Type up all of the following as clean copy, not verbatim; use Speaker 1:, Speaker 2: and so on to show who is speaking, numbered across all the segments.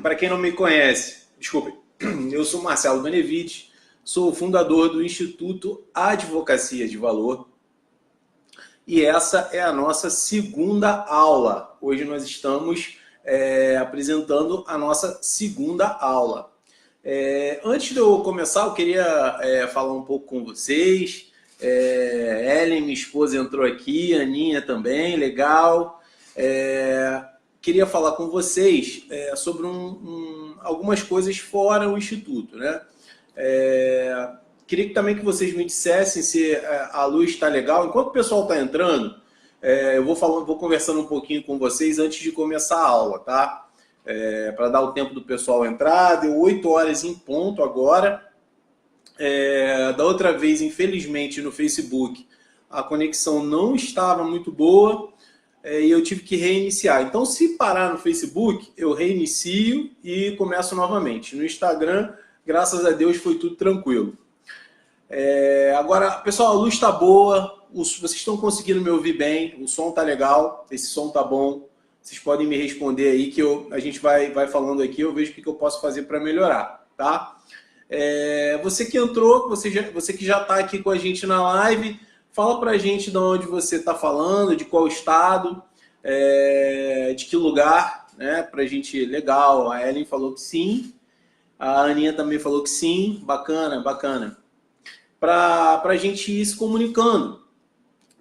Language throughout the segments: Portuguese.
Speaker 1: Para quem não me conhece, desculpe, eu sou Marcelo Benevides, sou o fundador do Instituto Advocacia de Valor e essa é a nossa segunda aula. Hoje nós estamos apresentando a nossa segunda aula. Antes de eu começar, eu queria falar um pouco com vocês. Ellen, minha esposa, entrou aqui, Aninha também, legal. Queria falar com vocês sobre algumas coisas fora o Instituto, né? Queria também que vocês me dissessem se a luz está legal. Enquanto o pessoal está entrando, eu vou conversando um pouquinho com vocês antes de começar a aula, tá? Para dar o tempo do pessoal entrar. Deu 8 horas em ponto agora. Da outra vez, infelizmente, no Facebook, a conexão não estava muito boa. E eu tive que reiniciar. Então, se parar no Facebook, eu reinicio e começo novamente. No Instagram, graças a Deus, foi tudo tranquilo. Agora, pessoal, a luz está boa, vocês estão conseguindo me ouvir bem, o som está legal, esse som está bom. Vocês podem me responder aí que a gente vai falando aqui, eu vejo o que eu posso fazer para melhorar, tá? Você que entrou, você que já está aqui com a gente na live, fala pra gente de onde você está falando, de qual estado, de que lugar, né? Pra gente, legal. A Ellen falou que sim, a Aninha também falou que sim, bacana, bacana. Pra gente ir se comunicando,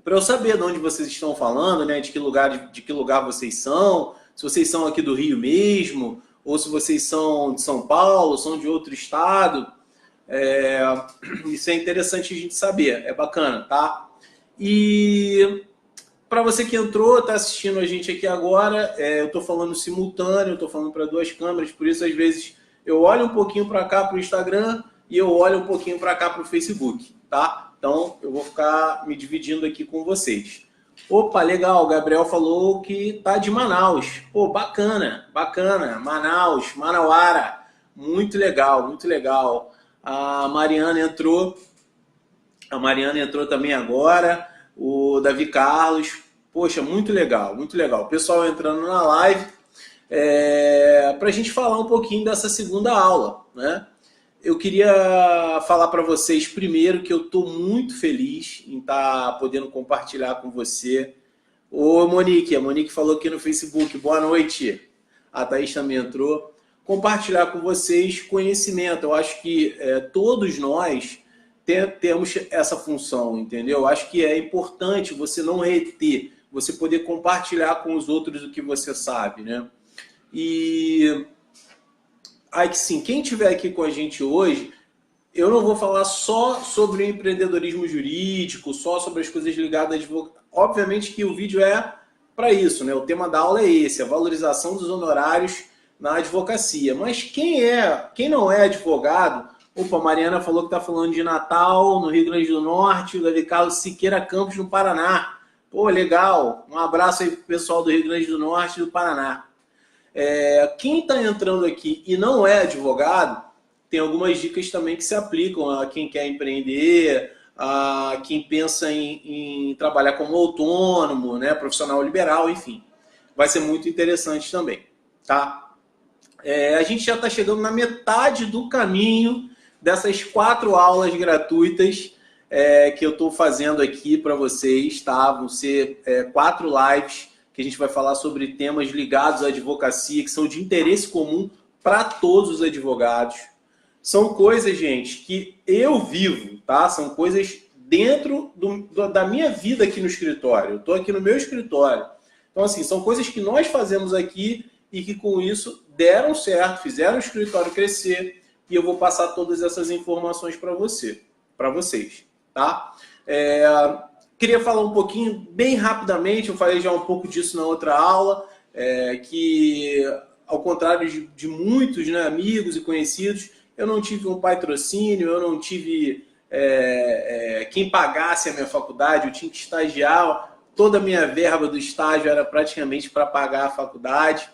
Speaker 1: para eu saber de onde vocês estão falando, né? De que lugar vocês são, se vocês são aqui do Rio mesmo, ou se vocês são de São Paulo, são de outro estado. Isso é interessante a gente saber, é bacana, tá? E para você que entrou, está assistindo a gente aqui agora, eu estou falando simultâneo, eu estou falando para 2 câmeras, por isso às vezes eu olho um pouquinho para cá para o Instagram e eu olho um pouquinho para cá para o Facebook, tá? Então eu vou ficar me dividindo aqui com vocês. Opa, legal, o Gabriel falou que tá de Manaus. Pô, bacana, bacana. Manaus, Manauara. Muito legal, muito legal. A Mariana entrou também agora. O Davi Carlos. Poxa, muito legal, muito legal. O pessoal entrando na live para a gente falar um pouquinho dessa segunda aula, né? Eu queria falar para vocês primeiro que eu estou muito feliz em estar podendo compartilhar com você. Ô Monique, a Monique falou aqui no Facebook, boa noite. A Thaís também entrou. Compartilhar com vocês conhecimento. Eu acho que todos nós temos essa função, entendeu? Eu acho que é importante você não reter, você poder compartilhar com os outros o que você sabe, né? E aí que sim, quem estiver aqui com a gente hoje, eu não vou falar só sobre o empreendedorismo jurídico, só sobre as coisas ligadas à advocacia. Obviamente que o vídeo é para isso, né? O tema da aula é esse, a valorização dos honorários na advocacia. Mas quem não é advogado, opa, a Mariana falou que está falando de Natal, no Rio Grande do Norte, o Davi Carlos Siqueira Campos, no Paraná. Pô, legal. Um abraço aí pro pessoal do Rio Grande do Norte e do Paraná. Quem está entrando aqui e não é advogado, tem algumas dicas também que se aplicam a quem quer empreender, a quem pensa em trabalhar como autônomo, né, profissional liberal, enfim. Vai ser muito interessante também, tá? A gente já está chegando na metade do caminho dessas 4 aulas gratuitas que eu estou fazendo aqui para vocês, tá? Vão ser 4 lives que a gente vai falar sobre temas ligados à advocacia, que são de interesse comum para todos os advogados. São coisas, gente, que eu vivo, tá? São coisas dentro da minha vida aqui no escritório. Eu estou aqui no meu escritório. Então, assim, são coisas que nós fazemos aqui e que com isso deram certo, fizeram o escritório crescer e eu vou passar todas essas informações para vocês, tá? Queria falar um pouquinho, bem rapidamente, eu falei já um pouco disso na outra aula, que ao contrário de muitos, né, amigos e conhecidos, eu não tive um patrocínio, eu não tive quem pagasse a minha faculdade, eu tinha que estagiar, toda a minha verba do estágio era praticamente para pagar a faculdade.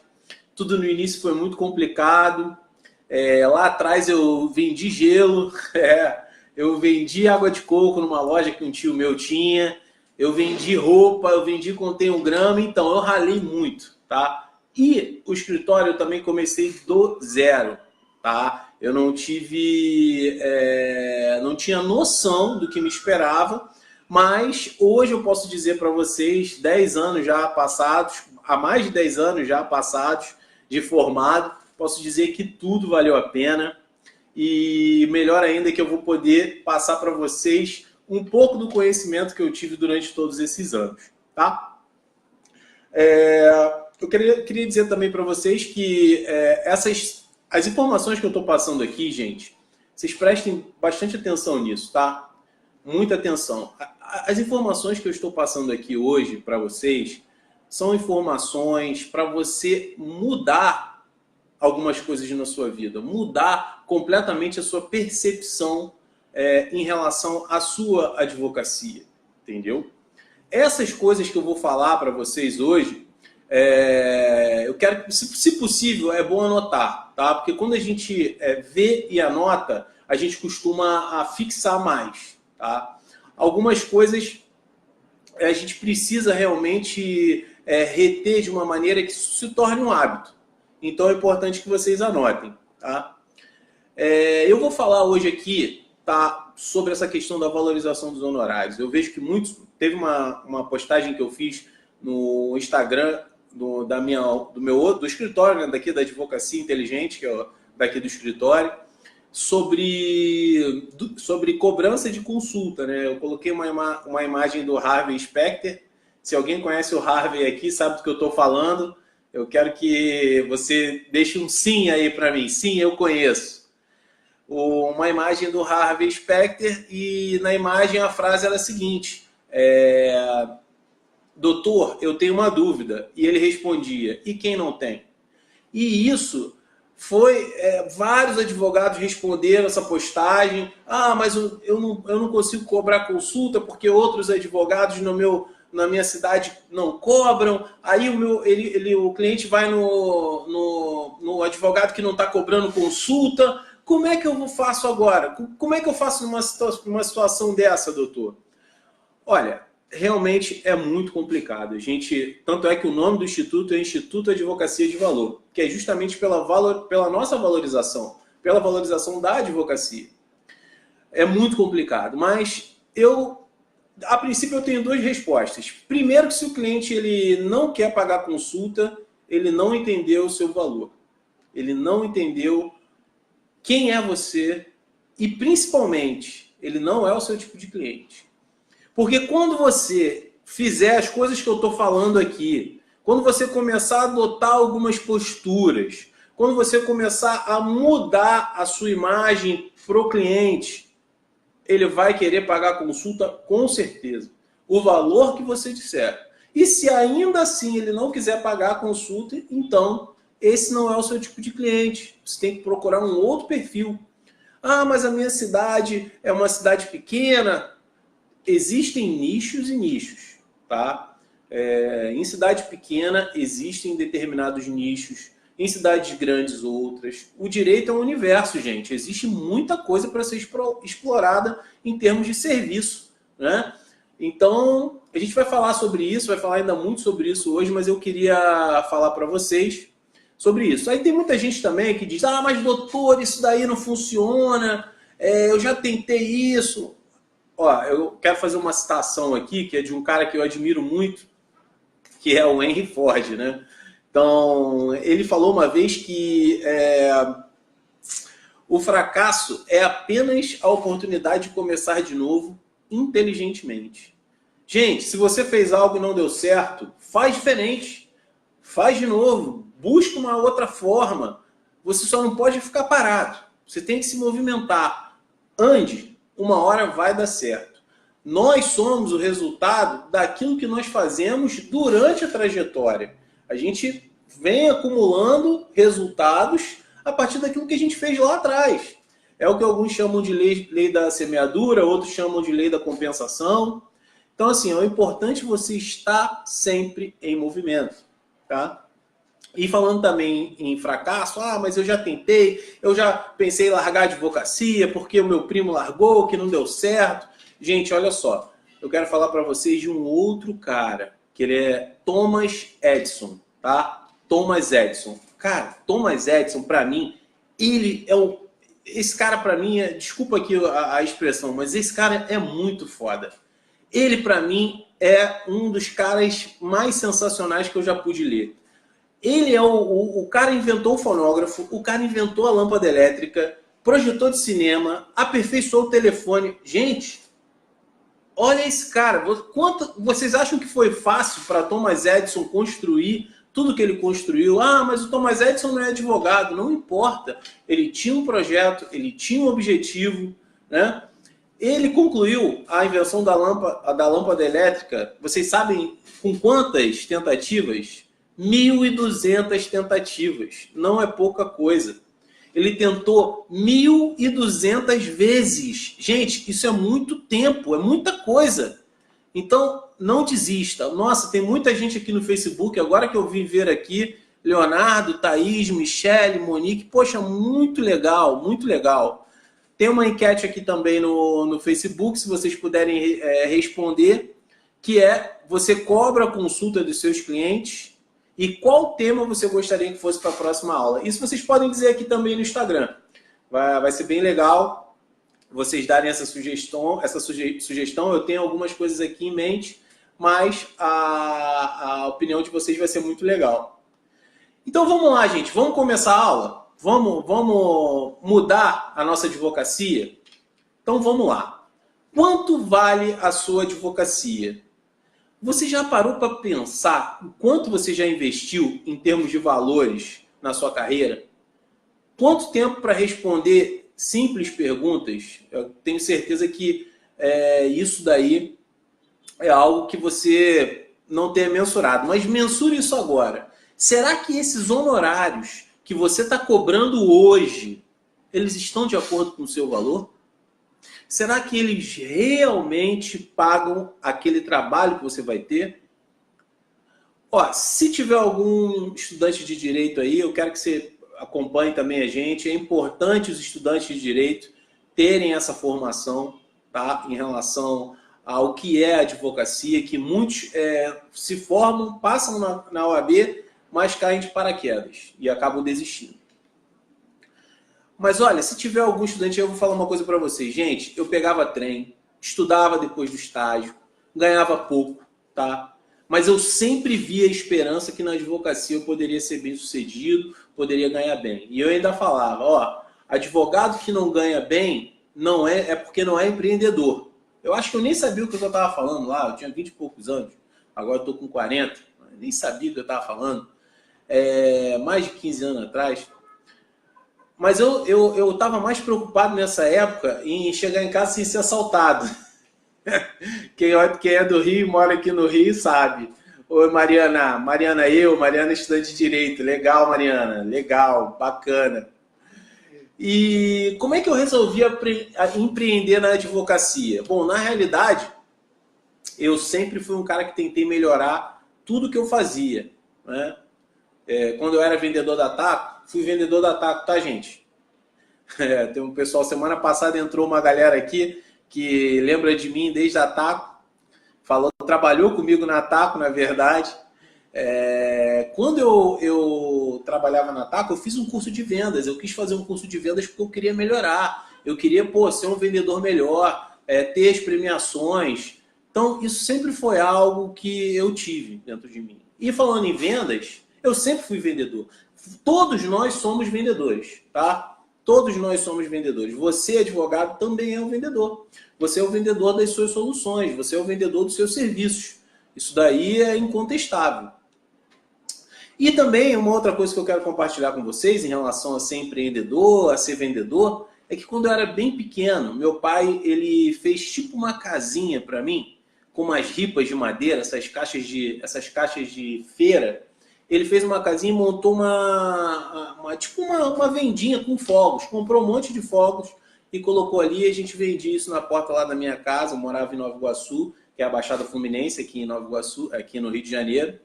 Speaker 1: Tudo no início foi muito complicado. Lá atrás eu vendi gelo, eu vendi água de coco numa loja que um tio meu tinha, eu vendi roupa, eu vendi contém um grama, então eu ralei muito, tá? E o escritório eu também comecei do zero, tá? Eu não tive, não tinha noção do que me esperava, mas hoje eu posso dizer para vocês, 10 anos já passados, há mais de 10 anos já passados de formado, posso dizer que tudo valeu a pena. E melhor ainda que eu vou poder passar para vocês um pouco do conhecimento que eu tive durante todos esses anos, tá? Eu queria dizer também para vocês que as informações que eu estou passando aqui, gente, vocês prestem bastante atenção nisso, tá? Muita atenção. As informações que eu estou passando aqui hoje para vocês são informações para você mudar algumas coisas na sua vida, mudar completamente a sua percepção em relação à sua advocacia, entendeu? Essas coisas que eu vou falar para vocês hoje, eu quero que, se possível, é bom anotar, tá? Porque quando a gente vê e anota, a gente costuma fixar mais, tá? Algumas coisas a gente precisa realmente reter de uma maneira que isso se torne um hábito. Então é importante que vocês anotem, tá? Eu vou falar hoje aqui, tá, sobre essa questão da valorização dos honorários. Eu vejo que muitos... Teve uma postagem que eu fiz no Instagram do escritório, né, daqui da Advocacia Inteligente, que é daqui do escritório, sobre cobrança de consulta, né? Eu coloquei uma imagem do Harvey Specter. Se alguém conhece o Harvey aqui, sabe do que eu estou falando. Eu quero que você deixe um sim aí para mim. Sim, eu conheço. Uma imagem do Harvey Specter, e na imagem a frase era a seguinte: doutor, eu tenho uma dúvida. E ele respondia: e quem não tem? E isso foi... vários advogados responderam essa postagem. Ah, mas eu não consigo cobrar consulta porque outros advogados na minha cidade não cobram. Aí o cliente vai no advogado que não está cobrando consulta. Como é que eu faço agora? Como é que eu faço numa situação dessa, doutor? Olha, realmente é muito complicado. Tanto é que o nome do instituto é Instituto Advocacia de Valor, que é justamente pela nossa valorização, pela valorização da advocacia. É muito complicado, mas a princípio eu tenho duas respostas. Primeiro, que se o cliente ele não quer pagar consulta, ele não entendeu o seu valor. Ele não entendeu quem é você e, principalmente, ele não é o seu tipo de cliente. Porque quando você fizer as coisas que eu estou falando aqui, quando você começar a adotar algumas posturas, quando você começar a mudar a sua imagem para o cliente, ele vai querer pagar a consulta com certeza, o valor que você disser. E se ainda assim ele não quiser pagar a consulta, então esse não é o seu tipo de cliente. Você tem que procurar um outro perfil. Ah, mas a minha cidade é uma cidade pequena. Existem nichos e nichos, tá? Em cidade pequena existem determinados nichos, em cidades grandes outras. O direito é um universo, gente. Existe muita coisa para ser explorada em termos de serviço, né? Então, a gente vai falar sobre isso, vai falar ainda muito sobre isso hoje, mas eu queria falar para vocês sobre isso. Aí tem muita gente também que diz: ah, mas doutor, isso daí não funciona, eu já tentei isso. Ó, eu quero fazer uma citação aqui, que é de um cara que eu admiro muito, que é o Henry Ford, né? Então, ele falou uma vez que o fracasso é apenas a oportunidade de começar de novo inteligentemente. Gente, se você fez algo e não deu certo, faz diferente. Faz de novo. Busca uma outra forma. Você só não pode ficar parado. Você tem que se movimentar. Ande. Uma hora vai dar certo. Nós somos o resultado daquilo que nós fazemos durante a trajetória. A gente vem acumulando resultados a partir daquilo que a gente fez lá atrás. É o que alguns chamam de lei da semeadura, outros chamam de lei da compensação. Então, assim, é importante você estar sempre em movimento, tá? E falando também em fracasso, ah, mas eu já tentei, eu já pensei em largar a advocacia porque o meu primo largou, que não deu certo. Gente, olha só, eu quero falar para vocês de um outro cara, que ele é Thomas Edison, tá? Thomas Edison. Cara, Thomas Edison, para mim, ele é o... Esse cara, para mim, desculpa aqui a expressão, mas esse cara é muito foda. Ele, para mim, é um dos caras mais sensacionais que eu já pude ler. Ele é o cara inventou o fonógrafo, o cara inventou a lâmpada elétrica, projetor de cinema, aperfeiçoou o telefone. Gente, olha esse cara. Vocês acham que foi fácil para Thomas Edison construir tudo que ele construiu? Ah, mas o Thomas Edison não é advogado. Não importa. Ele tinha um projeto, ele tinha um objetivo, né? Ele concluiu a invenção da lâmpada elétrica, vocês sabem com quantas tentativas? 1.200 tentativas. Não é pouca coisa. Ele tentou 1.200 vezes. Gente, isso é muito tempo, é muita coisa. Então, não desista. Nossa, tem muita gente aqui no Facebook, agora que eu vim ver aqui, Leonardo, Thaís, Michele, Monique. Poxa, muito legal, muito legal. Tem uma enquete aqui também no Facebook, se vocês puderem responder, que é: você cobra a consulta dos seus clientes e qual tema você gostaria que fosse para a próxima aula? Isso vocês podem dizer aqui também no Instagram. Vai ser bem legal vocês darem essa sugestão. Eu tenho algumas coisas aqui em mente, mas a opinião de vocês vai ser muito legal. Então vamos lá, gente. Vamos começar a aula? Vamos mudar a nossa advocacia? Então vamos lá. Quanto vale a sua advocacia? Você já parou para pensar o quanto você já investiu em termos de valores na sua carreira? Quanto tempo para responder simples perguntas? Eu tenho certeza que isso daí é algo que você não tenha mensurado. Mas mensure isso agora. Será que esses honorários que você está cobrando hoje, eles estão de acordo com o seu valor? Será que eles realmente pagam aquele trabalho que você vai ter? Ó, se tiver algum estudante de direito aí, eu quero que você acompanhe também a gente. É importante os estudantes de direito terem essa formação, tá? Em relação ao que é a advocacia, que muitos se formam, passam na OAB, mas caem de paraquedas e acabam desistindo. Mas olha, se tiver algum estudante, eu vou falar uma coisa para vocês. Gente, eu pegava trem, estudava depois do estágio, ganhava pouco, tá? Mas eu sempre via a esperança que na advocacia eu poderia ser bem sucedido, poderia ganhar bem. E eu ainda falava, ó, advogado que não ganha bem é porque não é empreendedor. Eu acho que eu nem sabia o que eu estava falando lá, eu tinha 20 e poucos anos, agora eu estou com 40, nem sabia o que eu estava falando. Mais de 15 anos atrás. Mas eu estava mais preocupado nessa época em chegar em casa sem ser assaltado. Quem é do Rio, mora aqui no Rio, sabe. Oi, Mariana. Mariana, estudante de Direito. Legal, Mariana. Legal, bacana. E como é que eu resolvi empreender na advocacia? Bom, na realidade, eu sempre fui um cara que tentei melhorar tudo que eu fazia, né? Quando eu era vendedor da Taco, fui vendedor da Taco, tá, gente? Tem um pessoal, semana passada entrou uma galera aqui que lembra de mim desde a Taco, trabalhou comigo na Taco, na verdade. Quando eu trabalhava na Taco, eu fiz um curso de vendas. Eu quis fazer um curso de vendas porque eu queria melhorar. Eu queria, ser um vendedor melhor, ter as premiações. Então, isso sempre foi algo que eu tive dentro de mim. E falando em vendas, eu sempre fui vendedor. Todos nós somos vendedores, tá? Todos nós somos vendedores. Você, advogado, também é um vendedor. Você é o vendedor das suas soluções. Você é o vendedor dos seus serviços. Isso daí é incontestável. E também uma outra coisa que eu quero compartilhar com vocês em relação a ser empreendedor, a ser vendedor, é que quando eu era bem pequeno, meu pai ele fez tipo uma casinha para mim, com umas ripas de madeira, essas caixas de feira. Ele fez uma casinha e montou uma vendinha com fogos. Comprou um monte de fogos e colocou ali. A gente vendia isso na porta lá da minha casa. Eu morava em Nova Iguaçu, que é a Baixada Fluminense, aqui em Nova Iguaçu, aqui no Rio de Janeiro.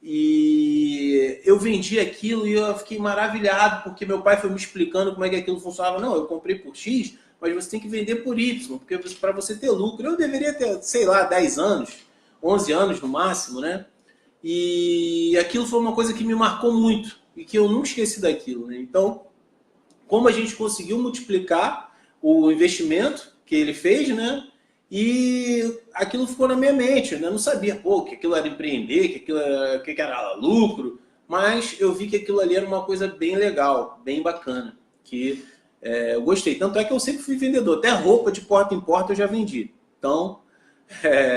Speaker 1: E eu vendi aquilo e eu fiquei maravilhado, porque meu pai foi me explicando como é que aquilo funcionava. Não, eu comprei por X, mas você tem que vender por Y, porque para você ter lucro. Eu deveria ter, sei lá, 10 anos, 11 anos no máximo, né? E aquilo foi uma coisa que me marcou muito e que eu nunca esqueci daquilo, né? Então, como a gente conseguiu multiplicar o investimento que ele fez, né? E aquilo ficou na minha mente, né? Eu não sabia, que aquilo era empreender, que era lucro, mas eu vi que aquilo ali era uma coisa bem legal, bem bacana, que eu gostei. Tanto é que eu sempre fui vendedor, até roupa de porta em porta eu já vendi. Então,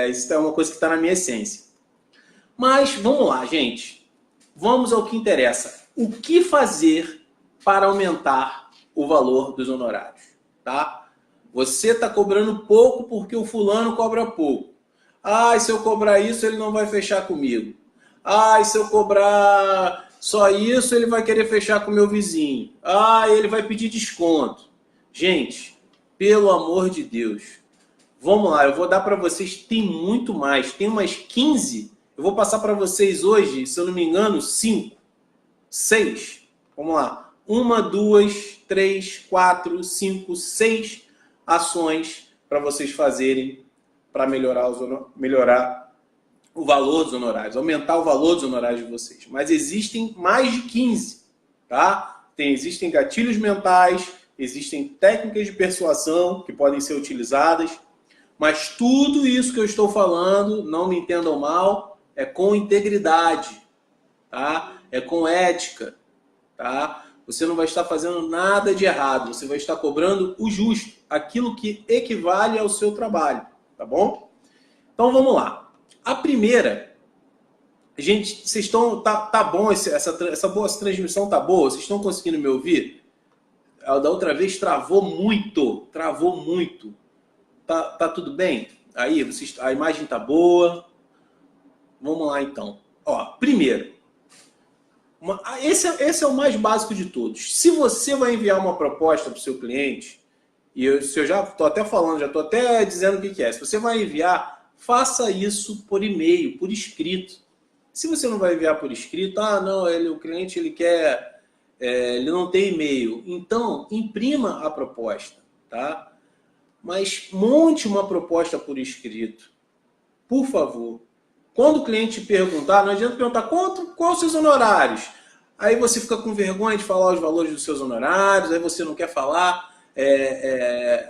Speaker 1: isso é uma coisa que está na minha essência. Mas vamos lá, gente. Vamos ao que interessa. O que fazer para aumentar o valor dos honorários? Tá? Você está cobrando pouco porque o fulano cobra pouco. Ah, se eu cobrar isso, ele não vai fechar comigo. Ah, e se eu cobrar só isso, ele vai querer fechar com o meu vizinho. Ah, ele vai pedir desconto. Gente, pelo amor de Deus. Vamos lá, eu vou dar para vocês, tem muito mais. Tem umas 15. Eu vou passar para vocês hoje, se eu não me engano, 5, 6. Vamos lá. 1, 2, 3, 4, 5, 6 ações para vocês fazerem para melhorar o valor dos honorários, aumentar o valor dos honorários de vocês. Mas existem mais de 15, tá? Existem gatilhos mentais, existem técnicas de persuasão que podem ser utilizadas, mas tudo isso que eu estou falando, não me entendam mal, é com integridade, tá? É com ética, tá? Você não vai estar fazendo nada de errado, você vai estar cobrando o justo, aquilo que equivale ao seu trabalho, tá bom? Então vamos lá. A primeira, gente, vocês estão, tá bom, essa transmissão tá boa? Vocês estão conseguindo me ouvir? Da outra vez travou muito. Tá tudo bem? Aí, a imagem tá boa. Vamos lá, então. Ó, primeiro, esse é o mais básico de todos. Se você vai enviar uma proposta para o seu cliente, se eu já estou até falando, já estou até dizendo o que é. Se você vai enviar, faça isso por e-mail, por escrito. Se você não vai enviar por escrito, não, o cliente ele quer, ele não tem e-mail. Então, imprima a proposta, tá? Mas monte uma proposta por escrito, por favor. Quando o cliente perguntar, não adianta perguntar quais os seus honorários. Aí você fica com vergonha de falar os valores dos seus honorários, aí você não quer falar,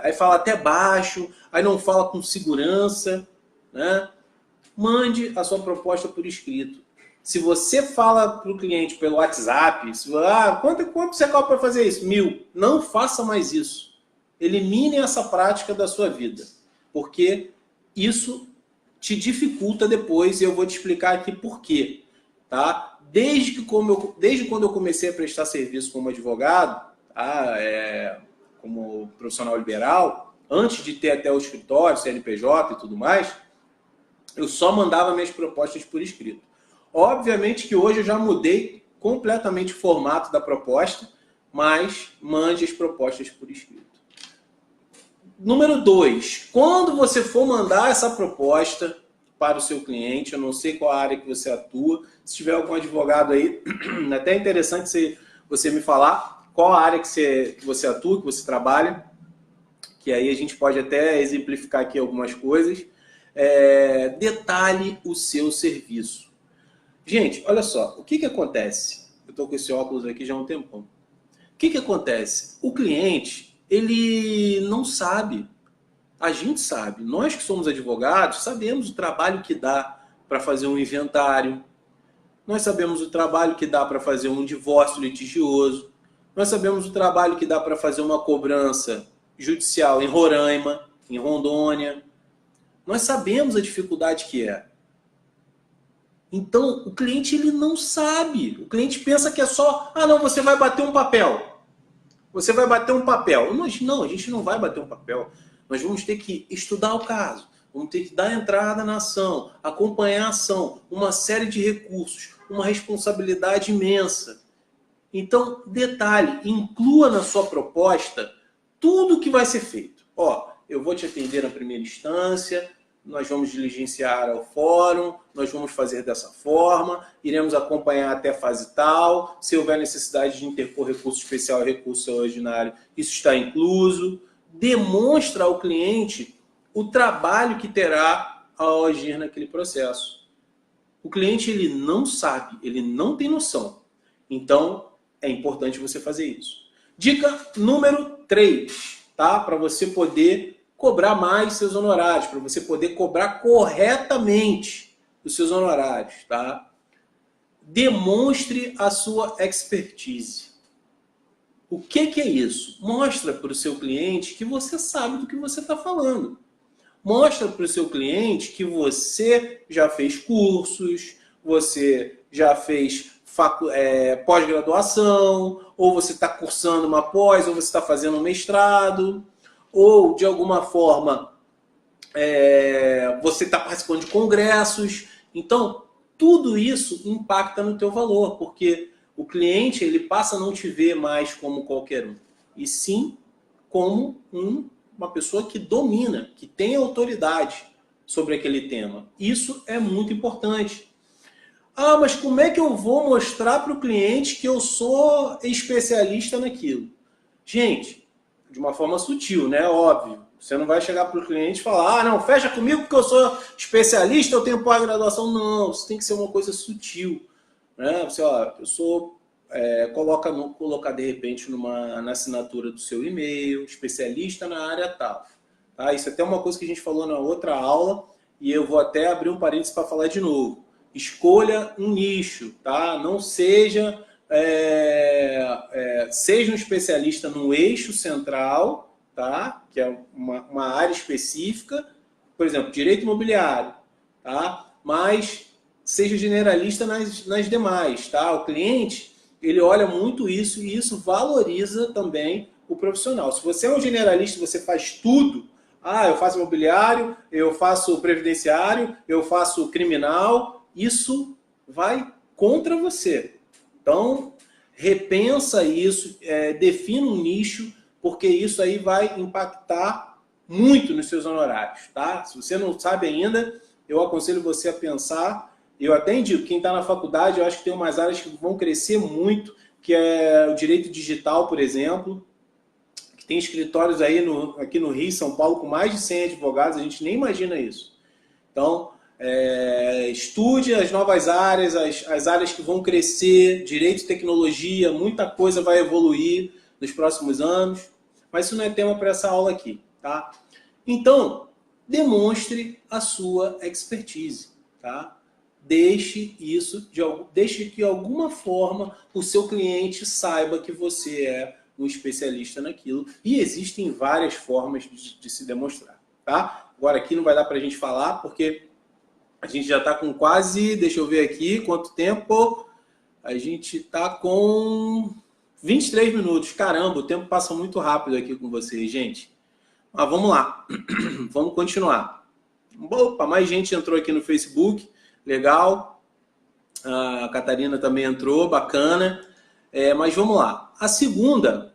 Speaker 1: aí fala até baixo, aí não fala com segurança, né? Mande a sua proposta por escrito. Se você fala para o cliente pelo WhatsApp, quanto você cobra para fazer isso? 1.000. Não faça mais isso. Elimine essa prática da sua vida, porque isso te dificulta depois, e eu vou te explicar aqui por quê, tá? Desde quando eu comecei a prestar serviço como advogado, tá? Como profissional liberal, antes de ter até o escritório, CNPJ e tudo mais, eu só mandava minhas propostas por escrito. Obviamente que hoje eu já mudei completamente o formato da proposta, mas mande as propostas por escrito. Número 2, quando você for mandar essa proposta para o seu cliente, eu não sei qual área que você atua, se tiver algum advogado aí, é até interessante você me falar qual a área que você atua, que você trabalha, que aí a gente pode até exemplificar aqui algumas coisas. Detalhe o seu serviço. Gente, olha só, o que acontece? Eu estou com esse óculos aqui já há um tempão. O que acontece? O cliente, ele não sabe. A gente sabe. Nós que somos advogados, sabemos o trabalho que dá para fazer um inventário. Nós sabemos o trabalho que dá para fazer um divórcio litigioso. Nós sabemos o trabalho que dá para fazer uma cobrança judicial em Roraima, em Rondônia. Nós sabemos a dificuldade que é. Então, o cliente ele não sabe. O cliente pensa que é só, não, você vai bater um papel. Você vai bater um papel. Não, a gente não vai bater um papel. Nós vamos ter que estudar o caso, vamos ter que dar entrada na ação, acompanhar a ação, uma série de recursos, uma responsabilidade imensa. Então, detalhe, inclua na sua proposta tudo que vai ser feito. Eu vou te atender na primeira instância, nós vamos diligenciar ao fórum, nós vamos fazer dessa forma, iremos acompanhar até a fase tal, se houver necessidade de interpor recurso especial e recurso ordinário, isso está incluso. Demonstra ao cliente o trabalho que terá ao agir naquele processo. O cliente ele não sabe, ele não tem noção. Então, é importante você fazer isso. Dica número 3, tá? Para você poder cobrar mais seus honorários, para você poder cobrar corretamente os seus honorários, tá? Demonstre a sua expertise. O que é isso? Mostra para o seu cliente que você sabe do que você está falando. Mostra para o seu cliente que você já fez cursos, você já fez pós-graduação, ou você está cursando uma pós, ou você está fazendo um mestrado, ou de alguma forma você está participando de congressos. Então, tudo isso impacta no teu valor, porque o cliente ele passa a não te ver mais como qualquer um, e sim como uma pessoa que domina, que tem autoridade sobre aquele tema. Isso é muito importante. Ah, mas como é que eu vou mostrar para o cliente que eu sou especialista naquilo? Gente, de uma forma sutil, né? Óbvio. Você não vai chegar para o cliente e falar, ah, não, fecha comigo porque eu sou especialista, eu tenho pós-graduação. Não, isso tem que ser uma coisa sutil. Né? Você, ó, eu sou... colocar de repente na assinatura do seu e-mail, especialista na área tal. Tá? Isso é até uma coisa que a gente falou na outra aula e eu vou até abrir um parênteses para falar de novo. Escolha um nicho, tá? Não seja seja um especialista no eixo central, tá? Que é uma área específica, por exemplo, direito imobiliário, tá? Mas seja generalista nas demais, tá? O cliente ele olha muito isso e isso valoriza também o profissional. Se você é um generalista, você faz tudo. Ah, eu faço imobiliário, eu faço previdenciário, eu faço criminal. Isso vai contra você. Então, repensa isso, defina um nicho, porque isso aí vai impactar muito nos seus honorários, tá? Se você não sabe ainda, eu aconselho você a pensar. Eu até indico, quem está na faculdade, eu acho que tem umas áreas que vão crescer muito, que é o direito digital, por exemplo, que tem escritórios aí aqui no Rio, São Paulo, com mais de 100 advogados, a gente nem imagina isso. Então, estude as novas áreas, as áreas que vão crescer, direito e tecnologia, muita coisa vai evoluir nos próximos anos, mas isso não é tema para essa aula aqui, tá? Então, demonstre a sua expertise, tá? Deixe que de alguma forma o seu cliente saiba que você é um especialista naquilo. E existem várias formas de se demonstrar, tá? Agora aqui não vai dar para a gente falar, porque a gente já está com quase, deixa eu ver aqui, quanto tempo? A gente está com 23 minutos. Caramba, o tempo passa muito rápido aqui com vocês, gente. Mas vamos lá, vamos continuar. Opa, mais gente entrou aqui no Facebook. Legal, a Catarina também entrou, bacana, mas vamos lá. A segunda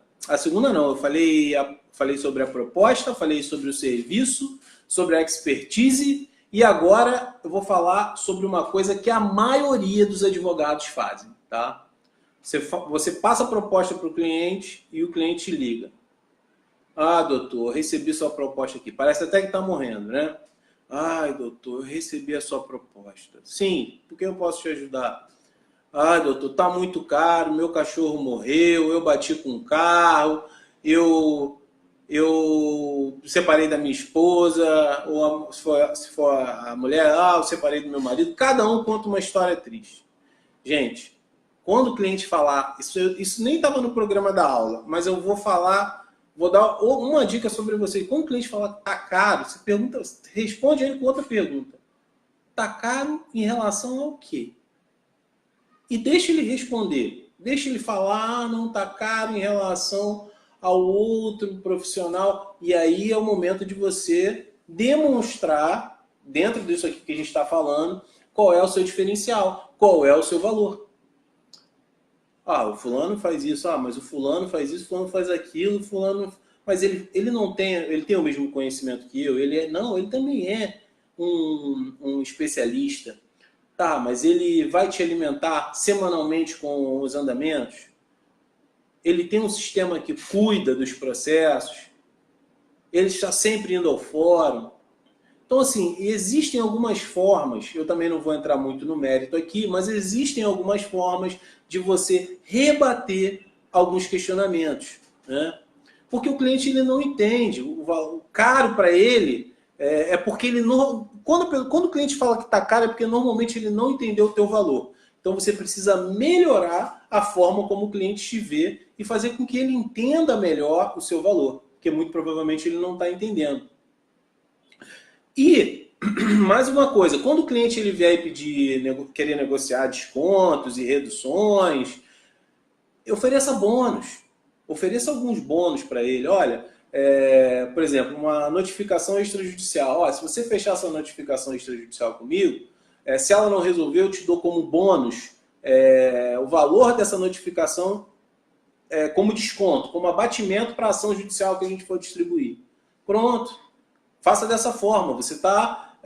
Speaker 1: não, eu falei sobre a proposta, falei sobre o serviço, sobre a expertise e agora eu vou falar sobre uma coisa que a maioria dos advogados fazem, tá? Você passa a proposta para o cliente e o cliente liga. Ah, doutor, recebi sua proposta aqui, parece até que está morrendo, né? Ai, doutor, eu recebi a sua proposta. Sim, por que eu posso te ajudar? Ai, doutor, tá muito caro, meu cachorro morreu, eu bati com um carro, eu separei da minha esposa, ou se for a mulher, eu separei do meu marido. Cada um conta uma história triste. Gente, quando o cliente falar, isso nem estava no programa da aula, mas eu vou falar... Vou dar uma dica sobre você. Quando o cliente fala que tá caro, você pergunta, responde ele com outra pergunta. Tá caro em relação ao quê? E deixa ele responder. Deixa ele falar, não tá caro em relação ao outro profissional. E aí é o momento de você demonstrar, dentro disso aqui que a gente está falando, qual é o seu diferencial, qual é o seu valor. Ah, o fulano faz isso, mas o fulano faz isso, o fulano faz aquilo, o fulano... Mas ele não tem, ele tem o mesmo conhecimento que eu, ele também é um especialista. Tá, mas ele vai te alimentar semanalmente com os andamentos? Ele tem um sistema que cuida dos processos? Ele está sempre indo ao fórum? Então, assim, existem algumas formas, eu também não vou entrar muito no mérito aqui, mas existem algumas formas de você rebater alguns questionamentos, né? Porque o cliente ele não entende, o caro para ele é porque ele não... Quando o cliente fala que está caro é porque normalmente ele não entendeu o teu valor. Então você precisa melhorar a forma como o cliente te vê e fazer com que ele entenda melhor o seu valor, porque muito provavelmente ele não está entendendo. E, mais uma coisa, quando o cliente ele vier querer negociar descontos e reduções, ofereça bônus. Ofereça alguns bônus para ele. Olha, por exemplo, uma notificação extrajudicial. Ó, se você fechar essa notificação extrajudicial comigo, se ela não resolver, eu te dou como bônus o valor dessa notificação como desconto, como abatimento para a ação judicial que a gente for distribuir. Pronto. Faça dessa forma. Você está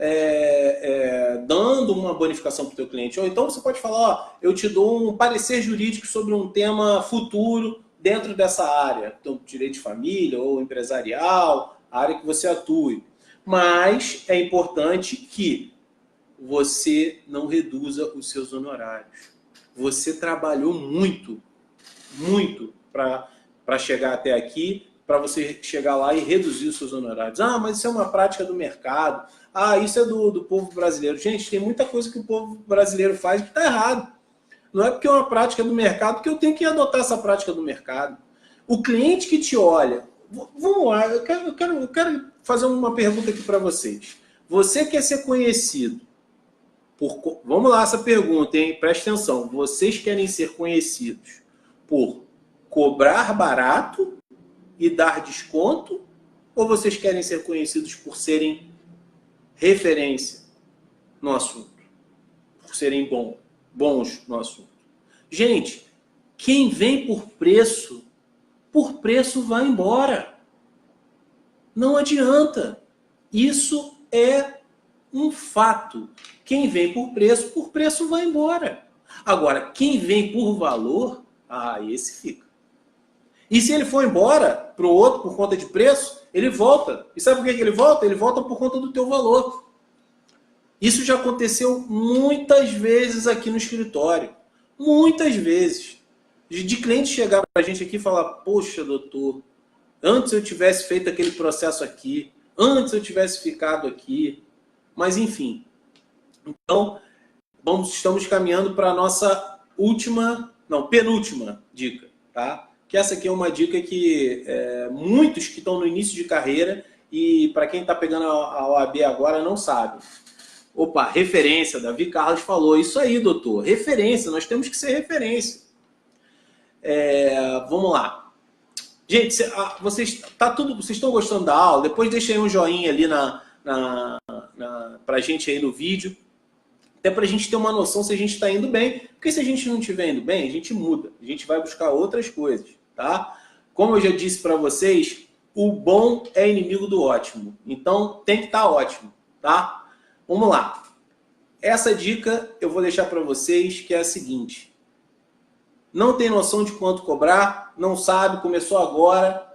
Speaker 1: dando uma bonificação para o teu cliente. Ou então você pode falar, ó, eu te dou um parecer jurídico sobre um tema futuro dentro dessa área. Então, direito de família ou empresarial, a área que você atue. Mas é importante que você não reduza os seus honorários. Você trabalhou muito, muito para chegar até aqui, para você chegar lá e reduzir os seus honorários. Ah, mas isso é uma prática do mercado. Ah, isso é do povo brasileiro. Gente, tem muita coisa que o povo brasileiro faz que está errado. Não é porque é uma prática do mercado que eu tenho que adotar essa prática do mercado. O cliente que te olha... Vamos lá, eu quero fazer uma pergunta aqui para vocês. Você quer ser conhecido por... Vamos lá, essa pergunta, hein? Presta atenção. Vocês querem ser conhecidos por cobrar barato e dar desconto, ou vocês querem ser conhecidos por serem referência no assunto, por serem bons no assunto? Gente, quem vem por preço vai embora. Não adianta. Isso é um fato. Quem vem por preço vai embora. Agora, quem vem por valor, esse fica. E se ele for embora para o outro por conta de preço, ele volta. E sabe por que ele volta? Ele volta por conta do teu valor. Isso já aconteceu muitas vezes aqui no escritório. Muitas vezes. De cliente chegar para a gente aqui e falar, poxa, doutor, antes eu tivesse feito aquele processo aqui, antes eu tivesse ficado aqui. Mas enfim. Então, estamos caminhando para a nossa penúltima dica, tá? Que essa aqui é uma dica que muitos que estão no início de carreira e para quem está pegando a OAB agora não sabe. Opa, referência, Davi Carlos falou. Isso aí, doutor, referência, nós temos que ser referência. Vamos lá. Gente, vocês estão gostando da aula? Depois deixa aí um joinha ali para a gente aí no vídeo. Até para a gente ter uma noção se a gente está indo bem. Porque se a gente não estiver indo bem, a gente muda. A gente vai buscar outras coisas, tá? Como eu já disse para vocês, o bom é inimigo do ótimo. Então, tem que estar ótimo, tá? Vamos lá. Essa dica eu vou deixar para vocês, que é a seguinte. Não tem noção de quanto cobrar, não sabe, começou agora.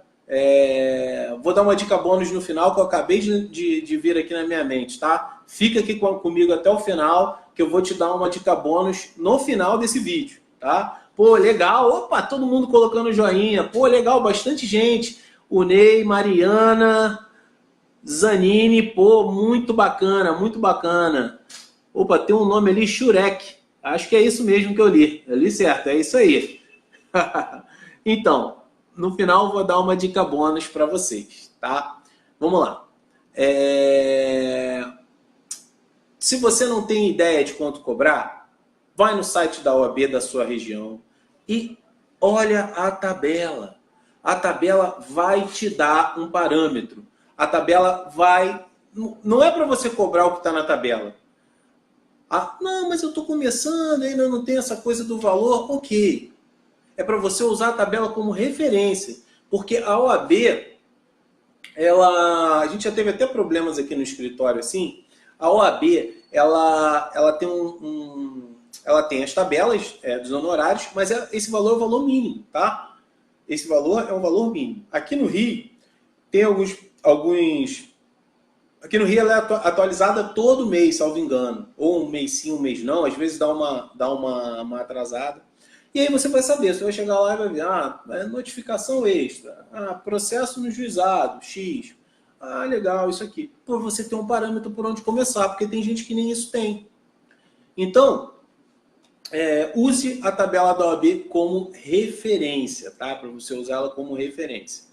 Speaker 1: Vou dar uma dica bônus no final, que eu acabei de vir aqui na minha mente, tá? Fica aqui comigo até o final, que eu vou te dar uma dica bônus no final desse vídeo, tá? Pô, legal. Opa, todo mundo colocando joinha. Pô, legal, bastante gente. O Ney, Mariana, Zanini, pô, muito bacana, muito bacana. Opa, tem um nome ali, Shurek. Acho que é isso mesmo que eu li. Eu li certo, é isso aí. Então, no final vou dar uma dica bônus para vocês, tá? Vamos lá. Se você não tem ideia de quanto cobrar, vai no site da OAB da sua região e olha a tabela. A tabela vai te dar um parâmetro. A tabela vai... Não é para você cobrar o que está na tabela. Não, mas eu estou começando, ainda não tem essa coisa do valor. Ok. É para você usar a tabela como referência. Porque a OAB, a gente já teve até problemas aqui no escritório assim. A OAB, ela tem ela tem as tabelas dos honorários, mas esse valor é o valor mínimo, tá? Esse valor é um valor mínimo. Aqui no Rio, tem alguns Aqui no Rio ela é atualizada todo mês, salvo engano. Ou um mês sim, um mês não. Às vezes dá uma atrasada. E aí você vai saber, você vai chegar lá e vai ver, é notificação extra, processo no juizado, X. Legal, isso aqui. Pô, você tem um parâmetro por onde começar, porque tem gente que nem isso tem. Então, use a tabela da OAB como referência, tá? Para você usá-la como referência.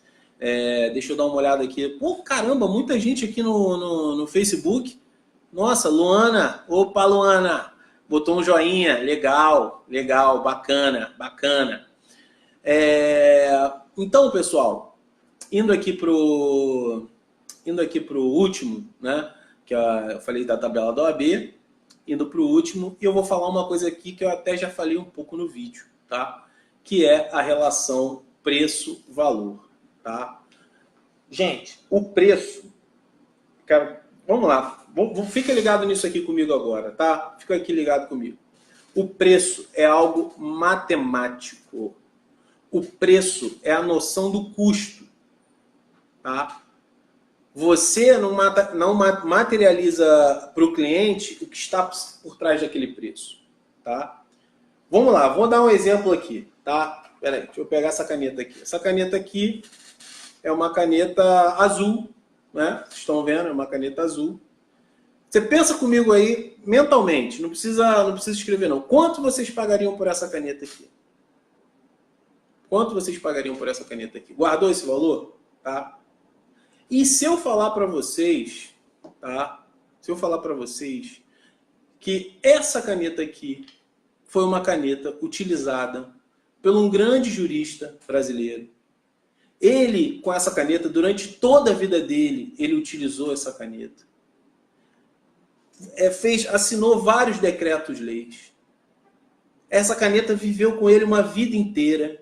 Speaker 1: Deixa eu dar uma olhada aqui. Pô, caramba, muita gente aqui no Facebook. Nossa, Luana. Opa, Luana. Botou um joinha. Legal, legal, bacana, bacana. Então, pessoal, indo aqui pro último, né? Que eu falei da tabela da OAB. Indo para o último, e eu vou falar uma coisa aqui que eu até já falei um pouco no vídeo, tá? Que é a relação preço-valor, tá? Gente, o preço... vamos lá, fica ligado nisso aqui comigo agora, tá? Fica aqui ligado comigo. O preço é algo matemático. O preço é a noção do custo, tá? Você não materializa para o cliente o que está por trás daquele preço, tá? Vamos lá, vou dar um exemplo aqui, tá? Peraí, deixa eu pegar essa caneta aqui. Essa caneta aqui é uma caneta azul, né? Vocês estão vendo? É uma caneta azul. Você pensa comigo aí mentalmente, não precisa escrever não. Quanto vocês pagariam por essa caneta aqui? Quanto vocês pagariam por essa caneta aqui? Guardou esse valor? Tá? E se eu falar para vocês, tá? Se eu falar para vocês que essa caneta aqui foi uma caneta utilizada por um grande jurista brasileiro. Ele, com essa caneta, durante toda a vida dele, ele utilizou essa caneta. Assinou vários decretos-leis. Essa caneta viveu com ele uma vida inteira.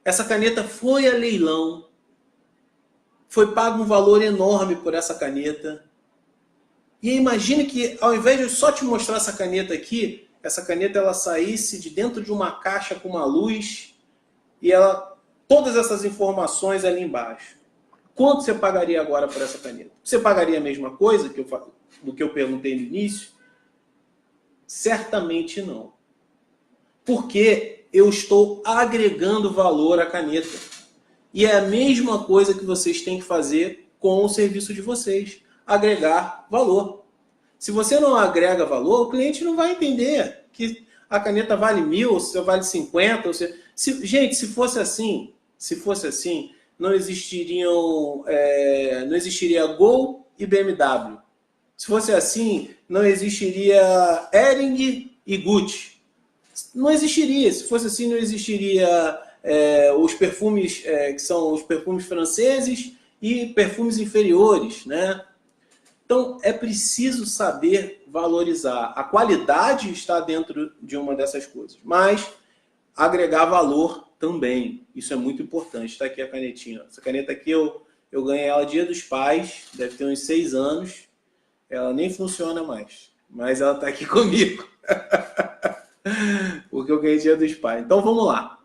Speaker 1: Essa caneta foi a leilão. Foi pago um valor enorme por essa caneta. E imagine que, ao invés de eu só te mostrar essa caneta aqui, essa caneta ela saísse de dentro de uma caixa com uma luz e todas essas informações ali embaixo. Quanto você pagaria agora por essa caneta? Você pagaria a mesma coisa do que eu perguntei no início? Certamente não. Porque eu estou agregando valor à caneta. E é a mesma coisa que vocês têm que fazer com o serviço de vocês. Agregar valor. Se você não agrega valor, o cliente não vai entender que a caneta vale 1.000, ou se vale 50. Gente, se fosse assim, não existiria Gol e BMW. Se fosse assim, não existiria Hering e Gucci. Não existiria. Se fosse assim, não existiria os perfumes que são os perfumes franceses e perfumes inferiores, né? Então, é preciso saber valorizar. A qualidade está dentro de uma dessas coisas, mas agregar valor também. Isso é muito importante. Está aqui a canetinha. Essa caneta aqui eu ganhei ela Dia dos Pais, deve ter uns 6 anos. Ela nem funciona mais, mas ela está aqui comigo. Porque eu ganhei Dia dos Pais. Então, vamos lá.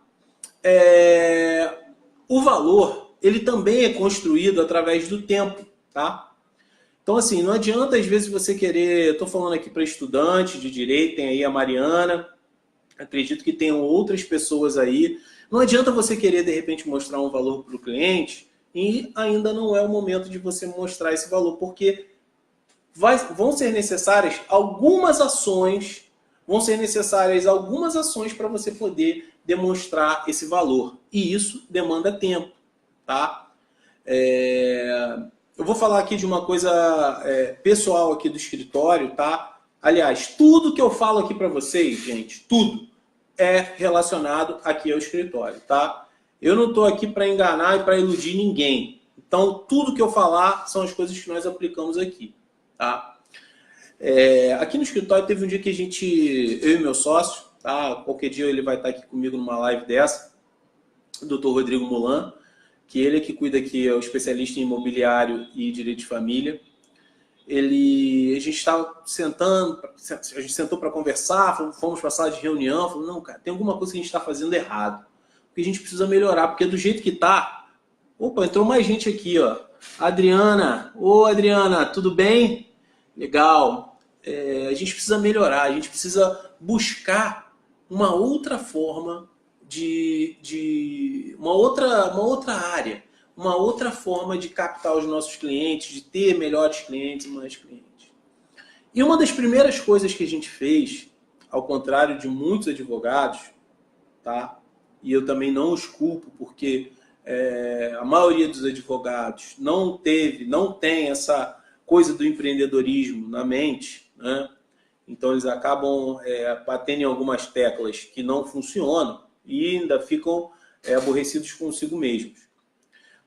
Speaker 1: O valor, ele também é construído através do tempo, tá? Então, assim, não adianta às vezes você querer... Eu estou falando aqui para estudante de direito, tem aí a Mariana, acredito que tenham outras pessoas aí. Não adianta você querer, de repente, mostrar um valor para o cliente e ainda não é o momento de você mostrar esse valor, porque vão ser necessárias algumas ações para você poder demonstrar esse valor. E isso demanda tempo, tá? Eu vou falar aqui de uma coisa pessoal aqui do escritório, tá? Aliás, tudo que eu falo aqui para vocês, gente, tudo é relacionado aqui ao escritório, tá? Eu não estou aqui para enganar e para iludir ninguém. Então, tudo que eu falar são as coisas que nós aplicamos aqui, tá? Aqui no escritório teve um dia que eu e meu sócio, tá? Qualquer dia ele vai estar aqui comigo numa live dessa, o Dr. Rodrigo Mulan, que ele é que cuida aqui, é o especialista em imobiliário e direito de família. A gente estava sentando, a gente sentou para conversar, fomos para a sala de reunião, falamos, não, cara, tem alguma coisa que a gente está fazendo errado, porque a gente precisa melhorar, porque do jeito que está, opa, entrou mais gente aqui, ó. Adriana, ô Adriana, tudo bem? Legal. A gente precisa melhorar, a gente precisa buscar uma outra forma de uma outra área, uma outra forma de captar os nossos clientes, de ter melhores clientes e mais clientes. E uma das primeiras coisas que a gente fez, ao contrário de muitos advogados, tá? E eu também não os culpo, porque a maioria dos advogados não tem essa coisa do empreendedorismo na mente, né? Então eles acabam batendo em algumas teclas que não funcionam e ainda ficam aborrecidos consigo mesmos.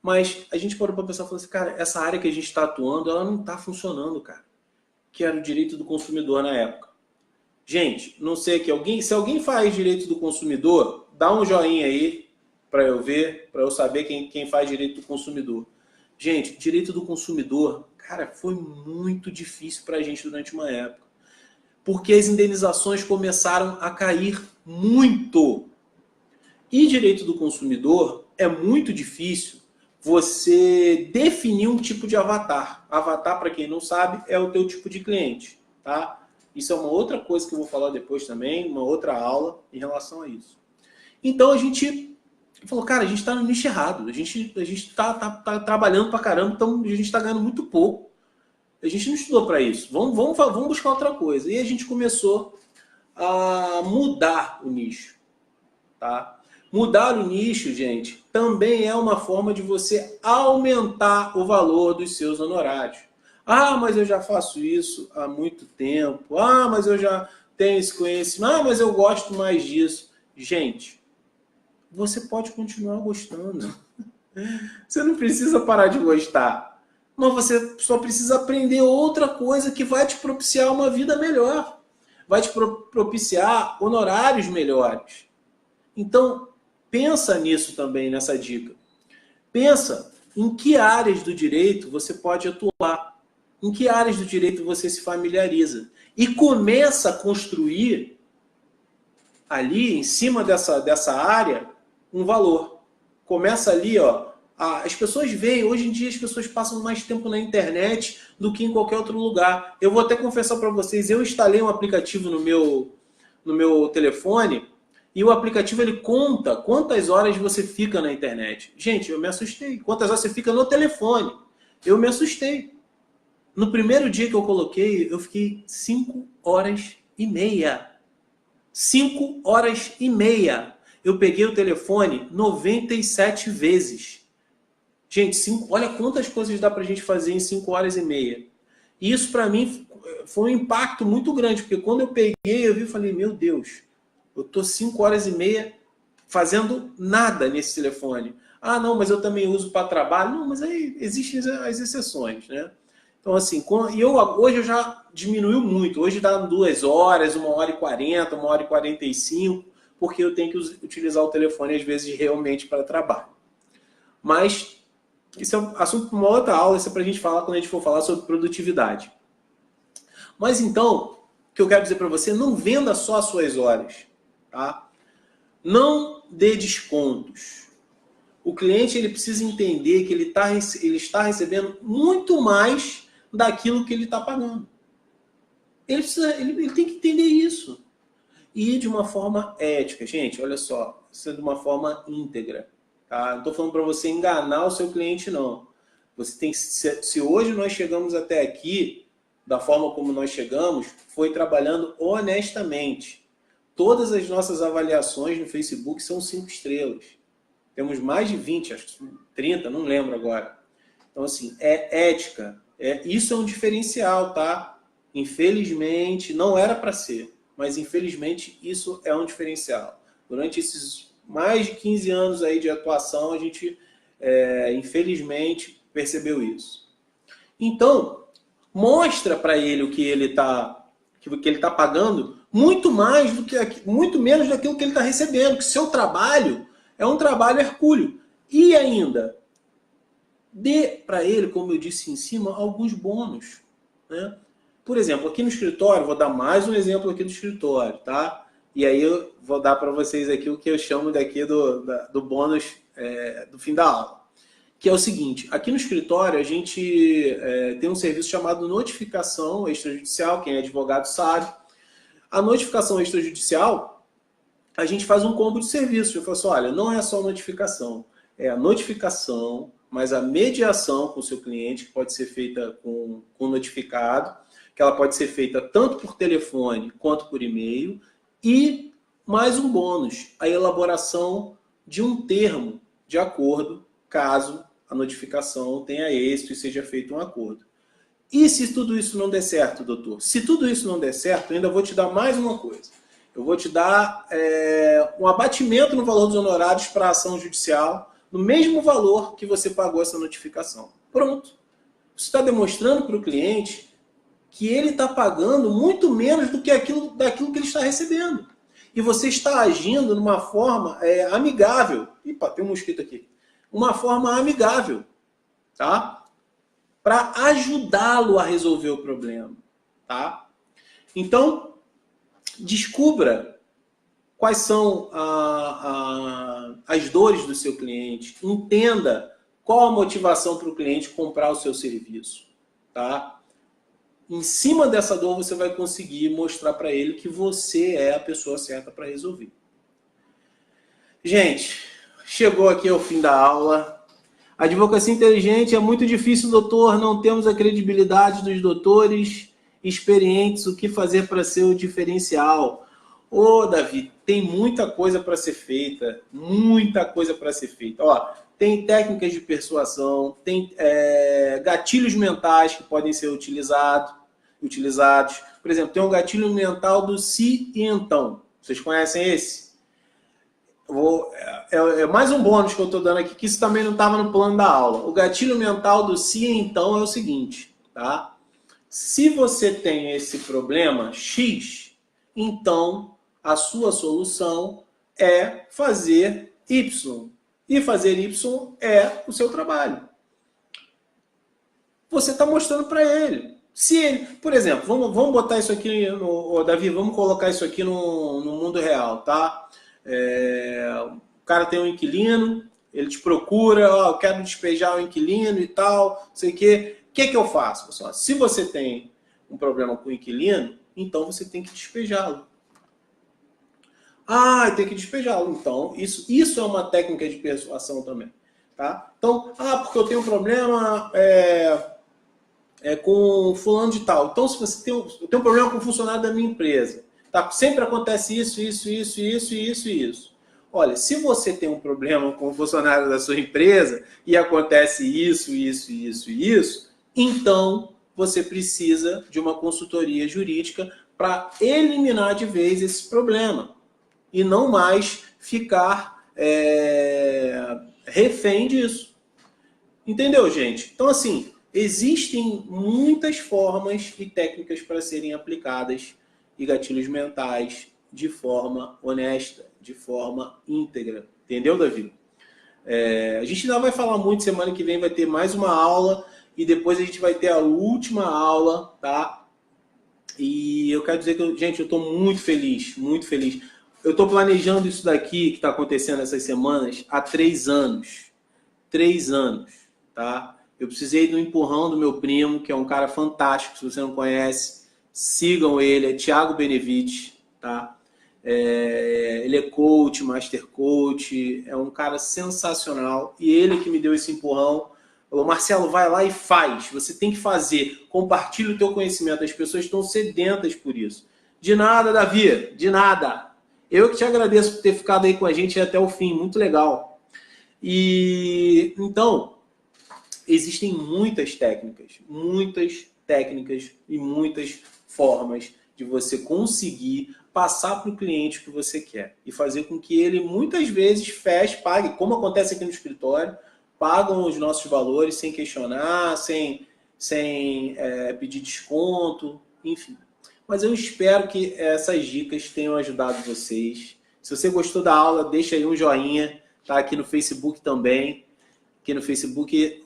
Speaker 1: Mas a gente parou para pensar e falou assim, cara, essa área que a gente está atuando, ela não está funcionando, cara. Que era o direito do consumidor na época. Gente, não sei aqui, se alguém faz direito do consumidor, dá um joinha aí para eu ver, para eu saber quem faz direito do consumidor. Gente, direito do consumidor, cara, foi muito difícil para a gente durante uma época. Porque as indenizações começaram a cair muito. E direito do consumidor é muito difícil você definir um tipo de avatar. Avatar, para quem não sabe, é o teu tipo de cliente, tá? Isso é uma outra coisa que eu vou falar depois também, uma outra aula em relação a isso. Então a gente falou, cara, a gente está no nicho errado, a gente tá trabalhando pra caramba, então a gente está ganhando muito pouco. A gente não estudou para isso, vamos buscar outra coisa. E a gente começou a mudar o nicho, tá? Mudar o nicho, gente, também é uma forma de você aumentar o valor dos seus honorários. Ah, mas eu já faço isso há muito tempo. Ah, mas eu já tenho esse conhecimento. Ah, mas eu gosto mais disso. Gente, você pode continuar gostando. Você não precisa parar de gostar. Mas você só precisa aprender outra coisa que vai te propiciar uma vida melhor. Vai te propiciar honorários melhores. Então, pensa nisso também, nessa dica. Pensa em que áreas do direito você pode atuar. Em que áreas do direito você se familiariza. E começa a construir ali, em cima dessa área, um valor. Começa ali, ó. As pessoas veem, hoje em dia as pessoas passam mais tempo na internet do que em qualquer outro lugar. Eu vou até confessar para vocês, eu instalei um aplicativo no meu telefone e o aplicativo ele conta quantas horas você fica na internet. Gente, eu me assustei. Quantas horas você fica no telefone? Eu me assustei. No primeiro dia que eu coloquei, eu fiquei 5 horas e meia. 5 horas e meia. Eu peguei o telefone 97 vezes. Gente, olha quantas coisas dá pra gente fazer em 5 horas e meia. E isso pra mim foi um impacto muito grande, porque quando eu peguei, eu vi e falei, meu Deus, eu tô 5 horas e meia fazendo nada nesse telefone. Ah, não, mas eu também uso para trabalho. Não, mas aí existem as exceções, né? Então, assim, hoje eu já diminuiu muito. Hoje dá 2 horas, 1h40, 1h45, porque eu tenho que utilizar o telefone, às vezes, realmente para trabalho. Mas isso é um assunto para uma outra aula, isso é para a gente falar quando a gente for falar sobre produtividade. Mas então, o que eu quero dizer para você, não venda só as suas horas, tá? Não dê descontos. O cliente ele precisa entender que ele está recebendo muito mais daquilo que ele está pagando. Ele tem que entender isso. E de uma forma ética. Gente, olha só, isso é de uma forma íntegra. Tá? Não estou falando para você enganar o seu cliente, não. Você tem, se hoje nós chegamos até aqui, da forma como nós chegamos, foi trabalhando honestamente. Todas as nossas avaliações no Facebook são 5 estrelas. Temos mais de 20, acho que 30, não lembro agora. Então, assim, é ética. Isso é um diferencial, tá? Infelizmente, não era para ser, mas infelizmente isso é um diferencial. Durante esses mais de 15 anos aí de atuação, a gente, infelizmente, percebeu isso. Então, mostra para ele o que ele está pagando muito menos daquilo que ele está recebendo, que seu trabalho é um trabalho hercúleo. E ainda, dê para ele, como eu disse em cima, alguns bônus. Né? Por exemplo, aqui no escritório, vou dar mais um exemplo aqui do escritório, tá? E aí eu vou dar para vocês aqui o que eu chamo daqui do bônus do fim da aula. que é o seguinte, aqui no escritório a gente tem um serviço chamado notificação extrajudicial, quem é advogado sabe. A notificação extrajudicial, a gente faz um combo de serviços. Eu falo assim, olha, não é só notificação, é a notificação, mas a mediação com o seu cliente, que pode ser feita com o notificado, que ela pode ser feita tanto por telefone quanto por e-mail, e mais um bônus, a elaboração de um termo de acordo, caso a notificação tenha êxito e seja feito um acordo. E se tudo isso não der certo, doutor? Se tudo isso não der certo, eu ainda vou te dar mais uma coisa. Eu vou te dar um abatimento no valor dos honorários para a ação judicial, no mesmo valor que você pagou essa notificação. Pronto. Você está demonstrando para o cliente que ele está pagando muito menos do que daquilo que ele está recebendo. E você está agindo de uma forma amigável. Epa, tem um mosquito aqui. Uma forma amigável, tá? Para ajudá-lo a resolver o problema, tá? Então, descubra quais são as dores do seu cliente, entenda qual a motivação para o cliente comprar o seu serviço, tá? Em cima dessa dor, você vai conseguir mostrar para ele que você é a pessoa certa para resolver. Gente, chegou aqui ao fim da aula. Advocacia inteligente é muito difícil, doutor. Não temos a credibilidade dos doutores experientes. O que fazer para ser o diferencial? Ô, Davi, tem muita coisa para ser feita. Muita coisa para ser feita. Ó, tem técnicas de persuasão, tem gatilhos mentais que podem ser utilizados. Por exemplo, tem um gatilho mental do se e então. Vocês conhecem esse? É mais um bônus que eu estou dando aqui, que isso também não estava no plano da aula. O gatilho mental do se e então é o seguinte, tá? Se você tem esse problema X, então a sua solução é fazer Y. E fazer Y é o seu trabalho. Você está mostrando para ele. Se ele, por exemplo, vamos botar isso aqui, Davi, vamos colocar isso aqui no mundo real, tá? O cara tem um inquilino, ele te procura, eu quero despejar o inquilino e tal, não sei o quê. O que eu faço? Pessoal? Se você tem um problema com o inquilino, então você tem que despejá-lo. Tem que despejá-lo. Então, isso é uma técnica de persuasão também. Tá? Então, porque eu tenho um problema com fulano de tal. Então, se você eu tenho um problema com o funcionário da minha empresa, tá? Sempre acontece isso. Olha, se você tem um problema com o funcionário da sua empresa e acontece isso, então você precisa de uma consultoria jurídica para eliminar de vez esse problema e não mais ficar refém disso. Entendeu, gente? Então, assim, existem muitas formas e técnicas para serem aplicadas e gatilhos mentais de forma honesta, de forma íntegra. Entendeu, Davi? A gente ainda vai falar muito, semana que vem vai ter mais uma aula e depois a gente vai ter a última aula, tá? E eu quero dizer que, gente, eu estou muito feliz, muito feliz. Eu estou planejando isso daqui que está acontecendo essas semanas há 3 anos. 3 anos, tá? Eu precisei do empurrão do meu primo, que é um cara fantástico, se você não conhece, sigam ele, é Thiago Benevides, tá? Ele é coach, master coach, é um cara sensacional, e ele que me deu esse empurrão, falou, Marcelo, vai lá e faz, você tem que fazer, compartilha o teu conhecimento, as pessoas estão sedentas por isso. De nada, Davi, de nada. Eu que te agradeço por ter ficado aí com a gente até o fim, muito legal. E então, existem muitas técnicas e muitas formas de você conseguir passar para o cliente o que você quer e fazer com que ele muitas vezes pague, como acontece aqui no escritório, pagam os nossos valores sem questionar, sem pedir desconto, enfim. Mas eu espero que essas dicas tenham ajudado vocês. Se você gostou da aula, deixa aí um joinha, tá? Aqui no Facebook também. Aqui no Facebook,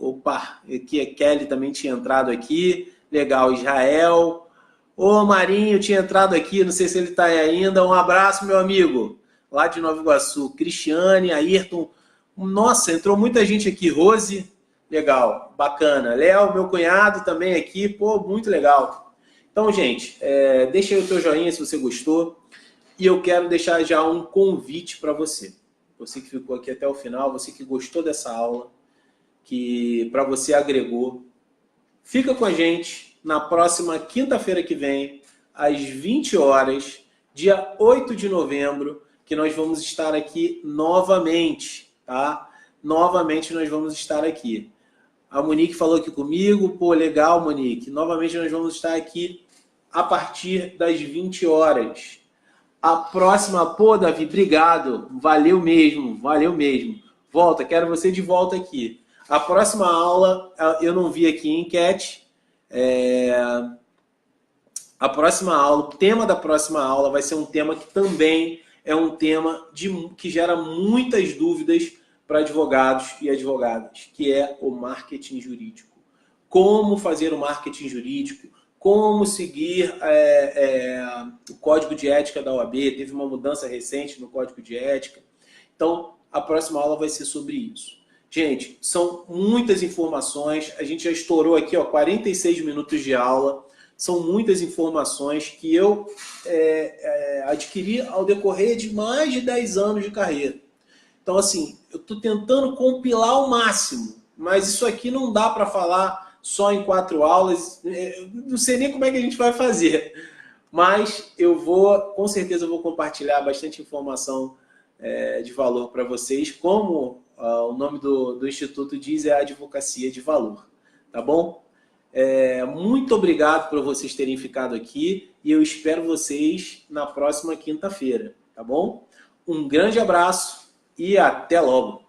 Speaker 1: aqui a Kelly também tinha entrado aqui. Legal, Israel. Ô, Marinho tinha entrado aqui, não sei se ele está aí ainda. Um abraço, meu amigo, lá de Nova Iguaçu. Cristiane, Ayrton. Nossa, entrou muita gente aqui. Rose, Legal, bacana. Léo, meu cunhado também aqui, pô, muito legal. Então, gente, deixa aí o teu joinha se você gostou. E eu quero deixar já um convite para você. Você que ficou aqui até o final, você que gostou dessa aula, que para você agregou. Fica com a gente na próxima quinta-feira que vem, às 20 horas, dia 8 de novembro, que nós vamos estar aqui novamente, tá? Novamente nós vamos estar aqui. A Monique falou aqui comigo, pô, legal, Monique. Novamente nós vamos estar aqui a partir das 20 horas. A próxima, pô, Davi, obrigado. Valeu mesmo, valeu mesmo. Volta, quero você de volta aqui. A próxima aula, eu não vi aqui em enquete. A próxima aula, o tema da próxima aula vai ser um tema que também é um tema que gera muitas dúvidas para advogados e advogadas, que é o marketing jurídico. Como fazer o marketing jurídico, como seguir o código de ética da OAB, teve uma mudança recente no código de ética. Então, a próxima aula vai ser sobre isso. Gente, são muitas informações, a gente já estourou aqui 46 minutos de aula, são muitas informações que eu adquiri ao decorrer de mais de 10 anos de carreira. Então, assim, eu estou tentando compilar ao máximo, mas isso aqui não dá para falar só em 4 aulas, não sei nem como é que a gente vai fazer, mas com certeza eu vou compartilhar bastante informação de valor para vocês, como o nome do Instituto diz, é a advocacia de valor, tá bom? Muito obrigado por vocês terem ficado aqui e eu espero vocês na próxima quinta-feira, tá bom? Um grande abraço e até logo!